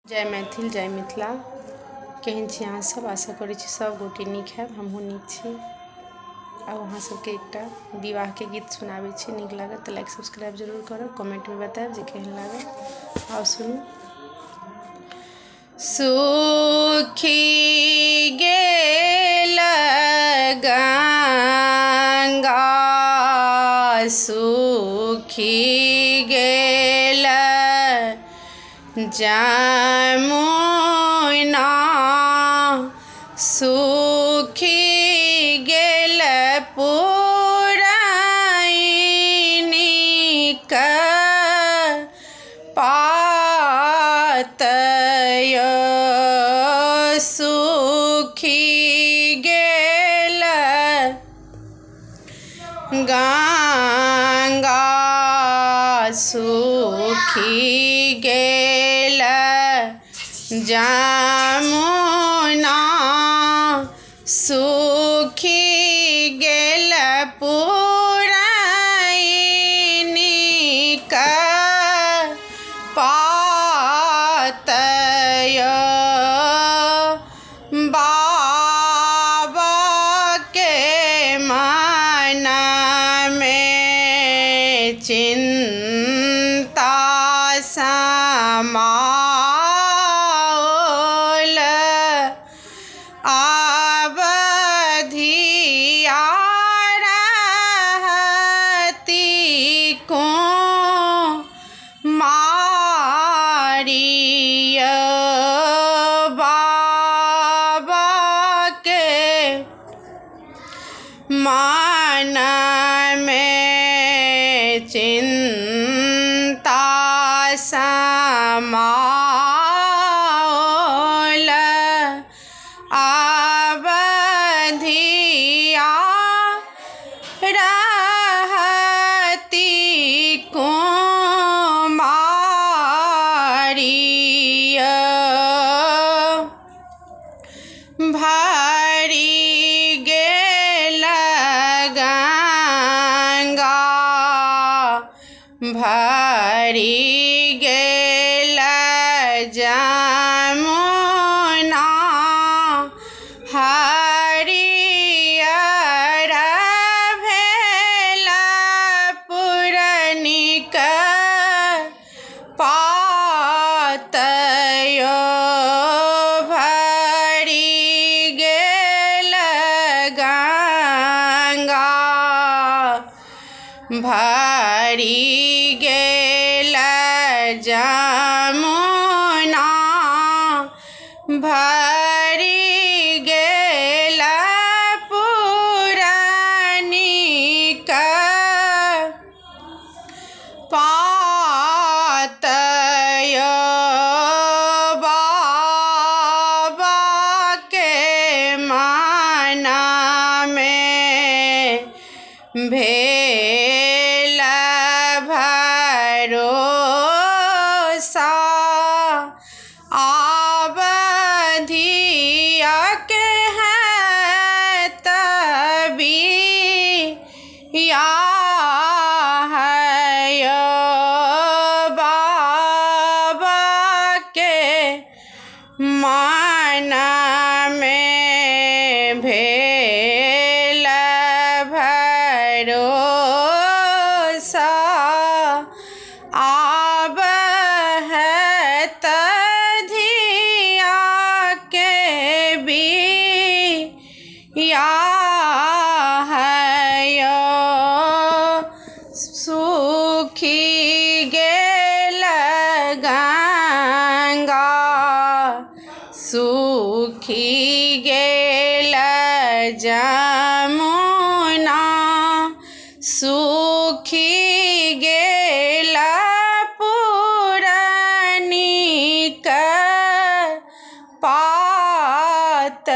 जय मैथिल जय मिथिला। केहन छी अहाँ सब? आशा करै छी सब गोटे नीक हैब। हमहूँ नीक छी। आब अहाँ सबके एकटा विवाहके गीत सुनाबै छी। नीक लागत तऽ लाइक सब्सक्राइब जरूर करब, कमेंटमे बतायब जे केहन लागत। आओर सुनू। सुखी गेल गंगा, सुखी गेल जमुना, सुखी गेल पुरैनीक पात यै, सुखी गेल गंगा, सुखी गेल जमुना, सुखी गेल पुरैनीक पात यै। बाबाके मनमे चिन्ता समाओल, आब धिया रहती कुमारी यै। बाबाके मनमे चिन्ता समाओल, आब धिया रहती कुमारी यै। भरि गेल गंगा, भरि गेल जमुना, हरियर भेल पुरैनीक पात यै। भरि गेल गंगा, भरि गेल जमुना, भरि गेल पुरैनीक पात यै। बाबाके मनमे भेल भरोसा, आब धियाके हैत बियाह यै। बाबाके मनमे भेल भरोसा, आब हैत धियाके बियाह यै। सुखी गेल गंगा, सुखी गेल जमुना, सुखी गेल पुरैनीक पात